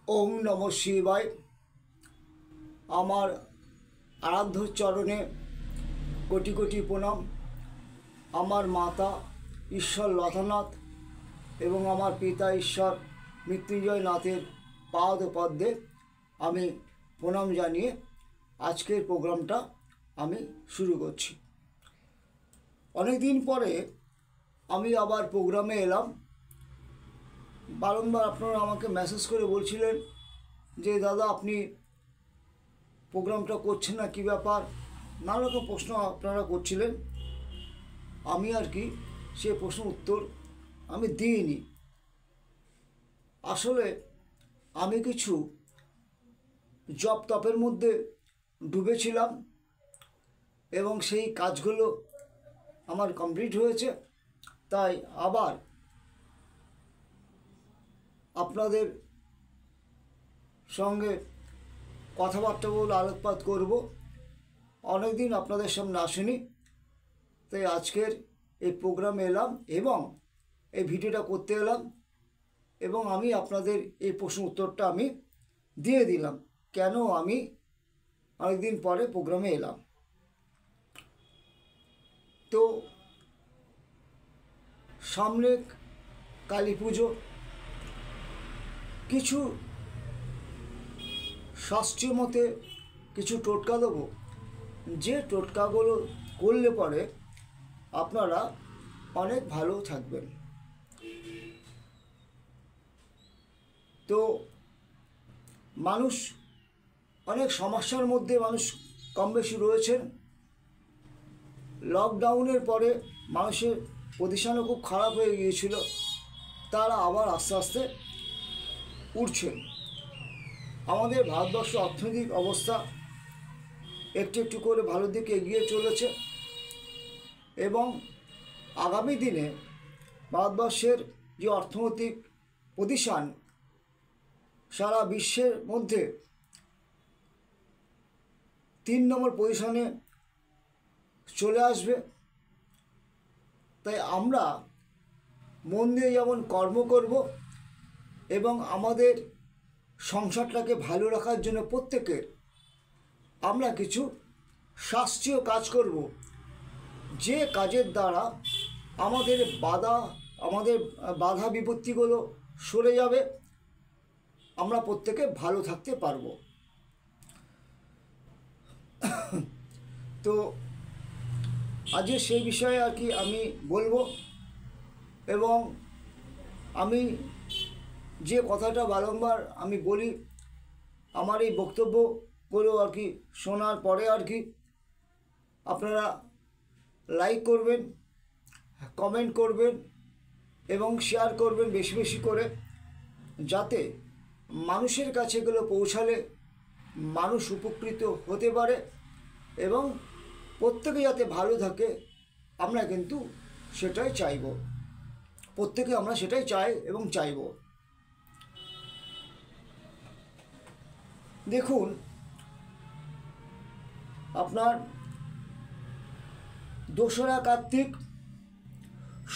ওম নম শিবায়। আমার আরাধ্য চরণে কোটি কোটি প্রণাম। আমার মাতা ঈশ্বর লতানাথ এবং আমার পিতা ঈশ্বর মৃত্যুঞ্জয় নাথের পাদ পদ্মে আমি প্রণাম জানিয়ে আজকের প্রোগ্রামটা আমি শুরু করছি। অনেক দিন পরে আমি আবার প্রোগ্রামে এলাম। বারংবার আপনারা আমাকে মেসেজ করে বলছিলেন যে দাদা আপনি প্রোগ্রামটা করছেন না, কী ব্যাপার, নানা রকম প্রশ্ন আপনারা করছিলেন। আমি আর কি সে প্রশ্ন উত্তর আমি দিইনি। আসলে আমি কিছু জব তপের মধ্যে ডুবেছিলাম এবং সেই কাজগুলো আমার কমপ্লিট হয়েছে। তাই আবার আপনাদের সঙ্গে কথাবার্তা বলে আলোকপাত করব। অনেকদিন আপনাদের সামনে আসেনি, তাই আজকের এই প্রোগ্রামে এলাম এবং এই ভিডিওটা করতে এলাম এবং আমি আপনাদের এই প্রশ্ন উত্তরটা আমি দিয়ে দিলাম কেন আমি অনেকদিন পরে প্রোগ্রামে এলাম। তো সামনে কালী পুজো, কিছু শাস্ত্রীয় মতে কিছু টোটকা দেবো, যে টোটকাগুলো করলে পরে আপনারা অনেক ভালো থাকবেন। তো মানুষ অনেক সমস্যার মধ্যে মানুষ কম বেশি রয়েছেন। লকডাউনের পরে মানুষের পজিশনও খুব খারাপ হয়ে গিয়েছিল, তারা আবার আস্তে আস্তে উঠছেন। আমাদের ভারতবর্ষ অর্থনৈতিক অবস্থা একটু একটু করে ভালো দিকে এগিয়ে চলেছে এবং আগামী দিনে ভারতবর্ষের যে অর্থনৈতিক পজিশন সারা বিশ্বের মধ্যে 3 নম্বর পজিশনে চলে আসবে। তাই আমরা মন দিয়ে যেমন কর্ম করব এবং আমাদের সংসারটাকে ভালো রাখার জন্য প্রত্যেকের আমরা কিছু শাস্ত্রীয় কাজ করব, যে কাজের দ্বারা আমাদের বাধা বিপত্তিগুলো সরে যাবে, আমরা প্রত্যেকে ভালো থাকতে পারবো। তো আজকে সেই বিষয়ে আর কি আমি বলবো এবং আমি যে কথাটা বারংবার আমি বলি, আমার এই বক্তব্যগুলো আর কি শোনার পরে আর কি আপনারা লাইক করবেন, কমেন্ট করবেন এবং শেয়ার করবেন বেশি বেশি করে, যাতে মানুষের কাছে এগুলো পৌঁছালে মানুষ উপকৃত হতে পারে এবং প্রত্যেকে যাতে ভালো থাকে আমরা কিন্তু সেটাই চাইব। প্রত্যেকে আমরা সেটাই চাই এবং চাইব। দেখুন, আপনার 2রা কার্তিক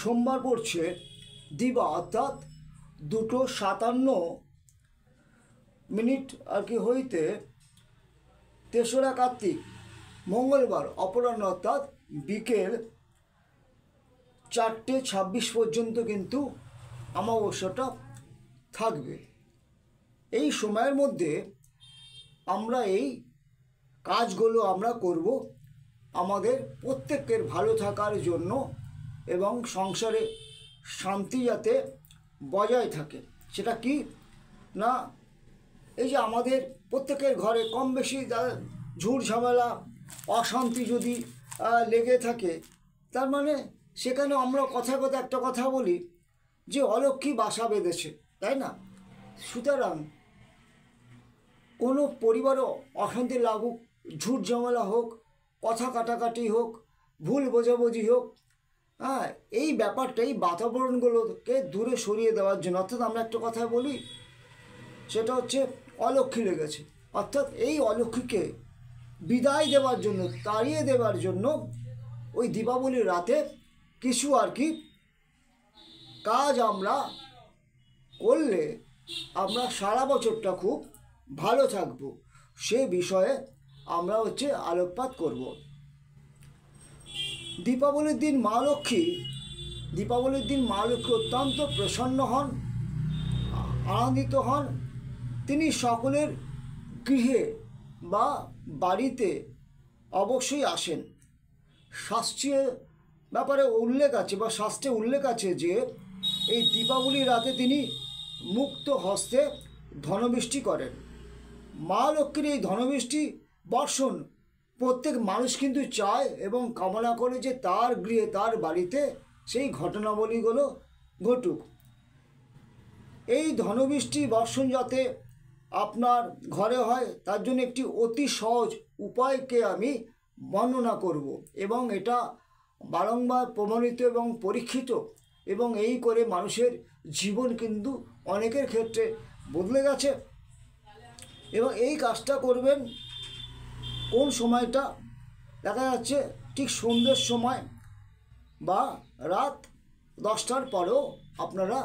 সোমবার পড়ছে দিবা, অর্থাৎ 2:57 আর কি হইতে 3রা কার্তিক মঙ্গলবার অপরাহ্ন অর্থাৎ বিকেল 4:26 পর্যন্ত কিন্তু অমাবস্যাটা থাকবে। এই সময়ের মধ্যে আমরা এই কাজগুলো আমরা করব আমাদের প্রত্যেকের ভালো থাকার জন্য এবং সংসারে শান্তি যাতে বজায় থাকে। সেটা কি না, এই যে আমাদের প্রত্যেকের ঘরে কম বেশি ঝুট ঝামেলা অশান্তি যদি লেগে থাকে, তার মানে সেখানে আমরা কথায় কথায় একটা কথা বলি যে অলক্ষ্মী বাসা বেঁধেছে, তাই না? সুতরাং কোনো পরিবারও অশান্তি লাগুক, ঝুট ঝামেলা হোক, কথা কাটাকাটি হোক, ভুল বোঝাবুঝি হোক, এই ব্যাপারটা এই বাতাবরণগুলোকে দূরে সরিয়ে দেওয়ার জন্য, অর্থাৎ আমরা একটা কথা বলি সেটা হচ্ছে অলক্ষ্মী লেগেছে, অর্থাৎ এই অলক্ষ্মীকে বিদায় দেওয়ার জন্য, তাড়িয়ে দেওয়ার জন্য ওই দীপাবলির রাতে কিছু আর কি কাজ আমরা করলে আমরা সারা বছরটা খুব ভালো থাকব, সে বিষয়ে আমরা আলোকপাত করব। দীপাবলির দিন মা লক্ষ্মী অত্যন্ত প্রসন্ন হন, আনন্দিত হন। তিনি সকলের গৃহে বা বাড়িতে অবশ্যই আসেন। শাস্ত্রীয় ব্যাপারে উল্লেখ আছে বা শাস্ত্রে উল্লেখ আছে যে এই দীপাবলির রাতে তিনি মুক্ত হস্তে ধনবৃষ্টি করেন। মা লক্ষ্মীর এই ধনবৃষ্টি বর্ষণ প্রত্যেক মানুষ কিন্তু চায় এবং কামনা করে যে তার গৃহে, তার বাড়িতে সেই ঘটনাবলীগুলো ঘটুক। এই ধনবৃষ্টি বর্ষণ যাতে আপনার ঘরে হয় তার জন্য একটি অতি সহজ উপায়কে আমি বর্ণনা করব, এবং এটা বারংবার প্রমাণিত এবং পরীক্ষিত, এবং এই করে মানুষের জীবন কিন্তু অনেকের ক্ষেত্রে বদলে গেছে। এবং এই কাজটা করবেন কোন সময়টা, দেখা যাচ্ছে ঠিক সন্ধ্যের সময় বা রাত 10টার পরেও আপনারা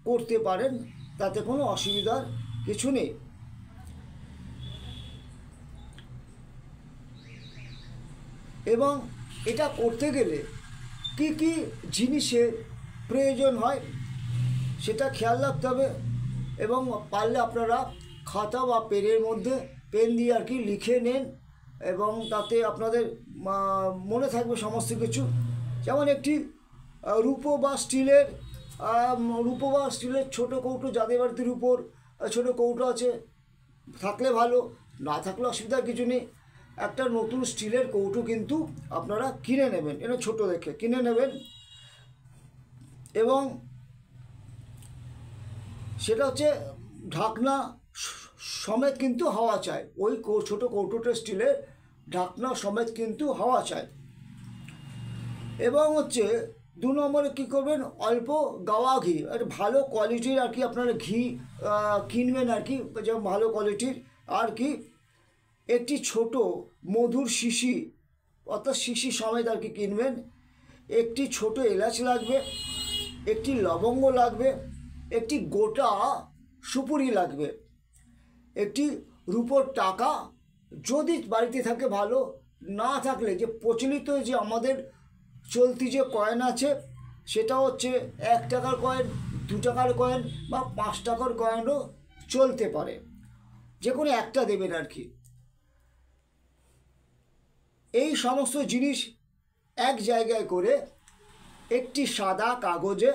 করতে পারেন, তাতে কোনো অসুবিধার কিছু নেই। এবং এটা করতে গেলে কি কি জিনিসের প্রয়োজন হয় সেটা খেয়াল রাখতে হবে, এবং পারলে আপনারা খাতা বা পেনের মধ্যে পেন দিয়ে লিখে নেন, এবং তাতে আপনাদের মনে থাকবে সমস্ত কিছু। যেমন একটি রূপো বা স্টিলের ছোটো কৌটো, যাদের বাড়িতে রূপোর ছোটো কৌটো আছে থাকলে ভালো, না থাকলে অসুবিধার কিছু নেই। একটা নতুন স্টিলের কৌটো কিন্তু আপনারা কিনে নেবেন, এটা ছোটো দেখে কিনে নেবেন, এবং সেটা ঢাকনা সমেত কিন্তু হাওয়া চায়। ওই ছোটো কৌটোটা স্টিলের ঢাকনা সমেত কিন্তু হাওয়া চায়। এবং 2 নম্বরে কী করবেন, অল্প গাওয়া ঘি, আর ভালো কোয়ালিটির আপনারা ঘি কিনবেন যেমন ভালো কোয়ালিটির। একটি ছোট মধুর শিশি, অর্থাৎ শিশি সমেত কিনবেন। একটি ছোট এলাচ লাগবে, একটি লবঙ্গ লাগবে, একটি গোটা সুপুরি লাগবে, একটি রূপোর টাকা যদি বাড়িতে থাকে ভালো, না থাকলে যে প্রচলিত যে আমাদের চলতি যে কয়েন আছে সেটা 1 টাকার কয়েন, 2 টাকার কয়েন বা 5 টাকার কয়েনও চলতে পারে, যে কোনো একটা দেবেন এই সমস্ত জিনিস এক জায়গায় করে একটি সাদা কাগজে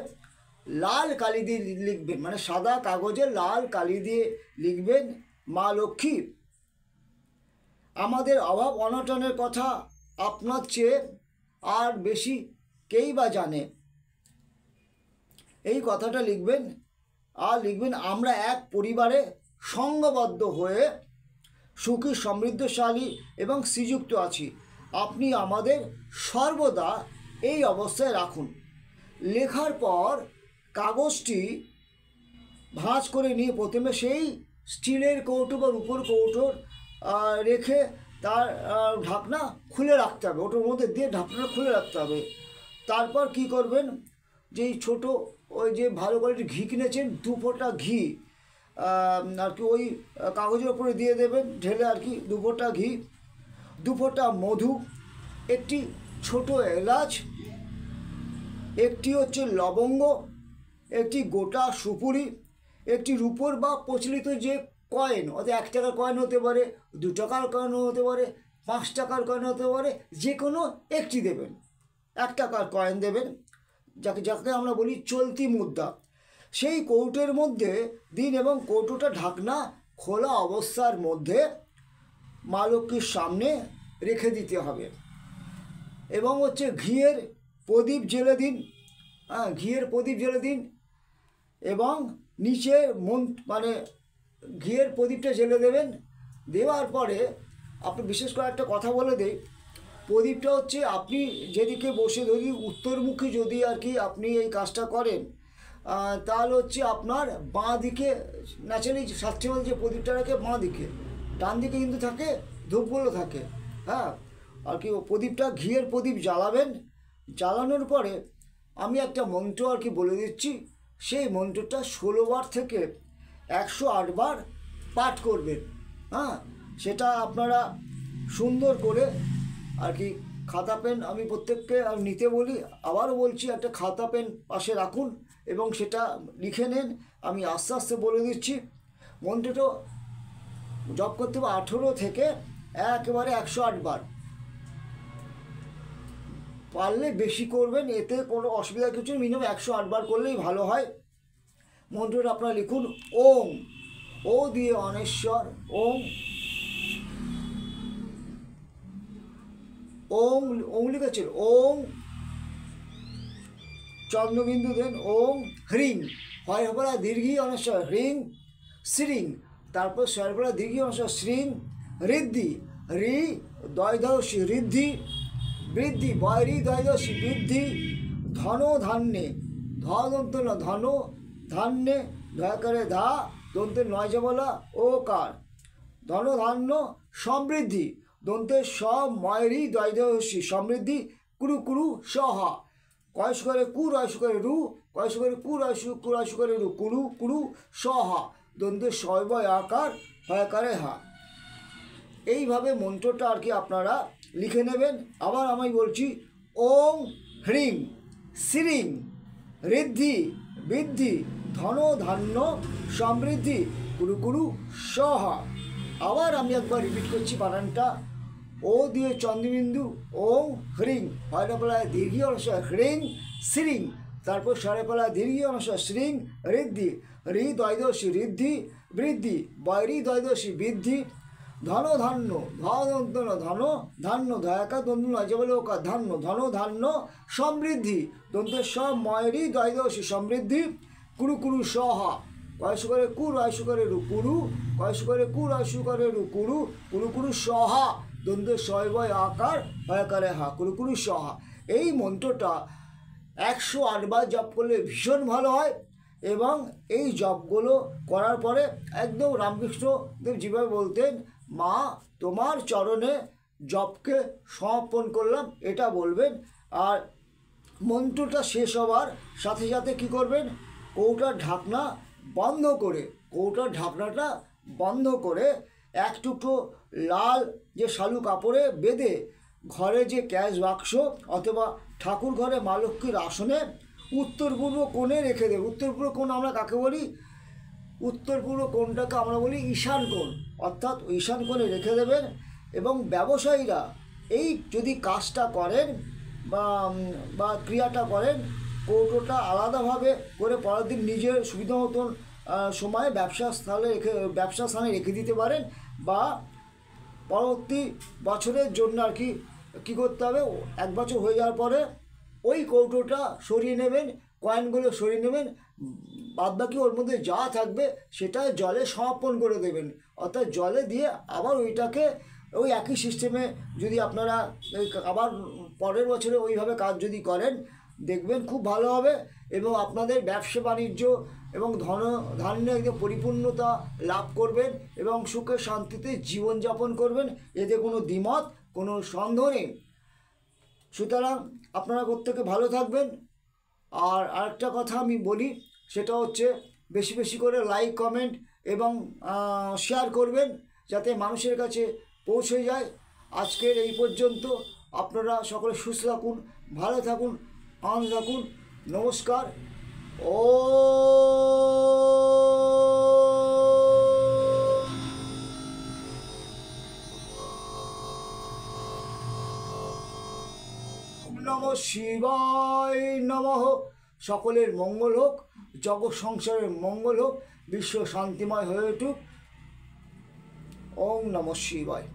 লাল কালি দিয়ে লিখবেন, মানে সাদা কাগজে লাল কালি দিয়ে লিখবেন, মা লক্ষ্মী আমাদের অভাব অনটনের কথা আপনার চেয়ে আর বেশি কেই বা জানে। এই কথাটা লিখবেন, আর লিখবেন আমরা এক পরিবারে সঙ্গবদ্ধ হয়ে সুখী, সমৃদ্ধশালী এবং শ্রীযুক্ত আছি। আপনি আমাদের সর্বদা এই অবস্থায় রাখুন। লেখার পর কাগজটি ভাঁজ করে নিয়ে প্রথমে সেই স্টিলের কৌটো বা রূপোর কৌটোর রেখে তার ঢাকনা খুলে রাখতে হবে, ওটার মধ্যে দিয়ে ঢাকনাটা খুলে রাখতে হবে। তারপর কি করবেন, যেই ছোটো ওই যে ভালো কোয়ালিটির ঘি কিনেছেন 2 ফোঁটা ঘি ওই কাগজের ওপরে দিয়ে দেবেন, ঢেলে 2 ফোঁটা ঘি, 2 ফোঁটা মধু, একটি ছোট এলাচ, একটি লবঙ্গ, একটি গোটা সুপুরি, একটি রূপোর বা প্রচলিত যে কয়েন, অর্থাৎ 1 টাকার কয়েন হতে পারে, 2 টাকার কয়েন হতে পারে, 5 টাকার কয়েন হতে পারে, যে কোনো একটি দেবেন। 1 টাকার কয়েন দেবেন, যাকে আমরা বলি চলতি মুদ্রা, সেই কৌটোর মধ্যে দিন, এবং কৌটোটা ঢাকনা খোলা অবস্থার মধ্যে মা লক্ষ্মীর সামনে রেখে দিতে হবে। এবং ঘিয়ের প্রদীপ জ্বেলে দিন, ঘিয়ের প্রদীপ জ্বেলে দিন, এবং নিচে মানে ঘিয়ের প্রদীপটা জ্বেলে দেবেন। দেওয়ার পরে আপনি বিশেষ করে একটা কথা বলে দেই, প্রদীপটা আপনি যেদিকে বসে, যদি উত্তরমুখী যদি আপনি এই কাজটা করেন, তাহলে আপনার বাঁ দিকে ন্যাচারালি শাস্ত্রীয় যে প্রদীপটা রাখে বাঁ দিকে, ডান দিকে কিন্তু থাকে ধূপগুলো থাকে। হ্যাঁ, প্রদীপটা ঘিয়ের প্রদীপ জ্বালাবেন। জ্বালানোর পরে আমি একটা মন্ত্র বলে দিচ্ছি, সেই মন্ত্রটা 16 বার থেকে 108 বার পাঠ করবেন। হ্যাঁ, সেটা আপনারা সুন্দর করে আর কি খাতা পেন, আমি প্রত্যেককে নিতে বলি, আবারও বলছি একটা খাতা পেন পাশে রাখুন এবং সেটা লিখে নেন। আমি আস্তে আস্তে বলে দিচ্ছি। মন্ত্রটা জপ করতে হবে 18 থেকে একেবারে 108 বার, পারলে বেশি করবেন, এতে কোনো অসুবিধা কিছু নেই, মিনিমাম 108 বার করলেই ভালো হয়। মন্ত্রটা আপনারা লিখুন ওম, ও দিয়ে অনেশ্বর, ওম, ওম, ওম লিখেছিল, ওম চন্দ্রবিন্দু দেন, ওম হ্রিং, হয় হবলা দীর্ঘি অনেশ্বর, হ্রিং শ্রিং, তারপর স্বরবলা দীর্ঘি অনেশ্বর, শ্রিং ঋদ্ধি, রি দ্বৈধসী ঋদ্ধি, বৃদ্ধি, বয়রি দ্বৈধসী বৃদ্ধি, ধন ধান্যে, ধন্ত না ধন, ধান্যে ধয়াকারে ধা, দন্তে নয় বলা ওকার, ধন ধান্য সমৃদ্ধি, দন্তে সব ময়রি দ্বৈধসী সমৃদ্ধি, কুরু কুরু সহা, কয়স করে কু রয়স করে রু, কয়স করে কু রয়স করে রু, কুরু কুরু সহা, দন্তে শৈবয় আকার হয়াকারে হা। এইভাবে মন্ত্রটা আর কি আপনারা লিখে নেবেন। আবার আমি বলছি ওম হ্রিং শ্রিং ঋদ্ধি বৃদ্ধি, ধন ধান্য সমৃদ্ধি, কুরু কুরু সহা। আবার আমি একবার রিপিট করছি বানানটা, ও দিয়ে চন্দ্রবিন্দু, ওম হ্রিং, হয়রাপালায় দীর্ঘি অনুসার হ্রিং শ্রিং, তারপর স্বরেপালায় দীর্ঘি অনুসার শ্রিং ঋদ্ধি, রি দ্বৈদশী ঋদ্ধি বৃদ্ধি, বয়রি দ্বৈদশী বৃদ্ধি, ধন ধান্য, ধন ধন ধান্য, ধয়াকা দন্ত নজবল ওকা ধান্য, ধন ধান্য সমৃদ্ধি, দন্ত সব ময়রি দ্বৈদশী সমৃদ্ধি, কুরু কুরু সহা, কয়স করে কু রয়স করে রু কুরু, কয়স করে কু রয়স করে রু কুরু, কুরু কুরু সহা, দন্ত শৈবয় আকার হয়াকারে হা, কুরু কুরু সহা। এই মন্ত্রটা 108 বার জপ করলে ভীষণ ভালো হয়। এবং এই জপগুলো করার পরে একদম রামকৃষ্ণদেব যেভাবে বলতেন, মা তোমার চরণে জপকে সমর্পণ করলাম, এটা বলবেন। আর মন্ত্রটা শেষ হওয়ার সাথে সাথে কী করবেন, কৌটার ঢাকনা বন্ধ করে, কৌটার ঢাকনাটা বন্ধ করে এক টুকরো লাল যে শালু কাপড়ে বেঁধে ঘরে যে ক্যাশ বাক্স অথবা ঠাকুর ঘরে মা লক্ষ্মীর আসনে উত্তর পূর্ব কোণে রেখে দেবে। উত্তর পূর্ব কোণ আমরা কাকে বলি? উত্তর পূর্ব কোণটাকে আমরা বলি ঈশান কোণ, অর্থাৎ ঈশান কোণে রেখে দেবেন। এবং ব্যবসায়ীরা এই যদি কাজটা করেন বা ক্রিয়াটা করেন, কৌটোটা আলাদাভাবে করে পরের দিন নিজের সুবিধা মতন সময়ে ব্যবসা স্থানে রেখে দিতে পারেন, বা পরবর্তী বছরের জন্য আর কি কী করতে হবে, 1 বছর হয়ে যাওয়ার পরে ওই কৌটোটা সরিয়ে নেবেন, কয়েনগুলো সরিয়ে নেবেন, বাদবাকি ওর মধ্যে যা থাকবে সেটা জলে সমর্পণ করে দেবেন। অর্থাৎ জলে দিয়ে আবার ওইটাকে ওই একই সিস্টেমে যদি আপনারা আবার পরের বছরে ওইভাবে কাজ যদি করেন, দেখবেন খুব ভালো হবে এবং আপনাদের ব্যবসা বাণিজ্য এবং ধান্যে একদম পরিপূর্ণতা লাভ করবেন এবং সুখে শান্তিতে জীবনযাপন করবেন, এতে কোনো দ্বিমত, কোনো সন্দেহ নেই। সুতরাং আপনারা প্রত্যেকে ভালো থাকবেন। আর আরেকটা কথা আমি বলি, সেটা হচ্ছে বেশি বেশি করে লাইক, কমেন্ট এবং শেয়ার করবেন, যাতে মানুষের কাছে পৌঁছে যায়। আজকের এই পর্যন্ত। আপনারা সকলে সুস্থ থাকুন, ভালো থাকুন, আনন্দ থাকুন। নমস্কার। ও নমঃ শিবায় নমঃ। সকলের মঙ্গল হোক, জগৎ সংসারের মঙ্গল হোক, বিশ্ব শান্তিময় হয়ে উঠুক। ওম নমঃ শিবায়।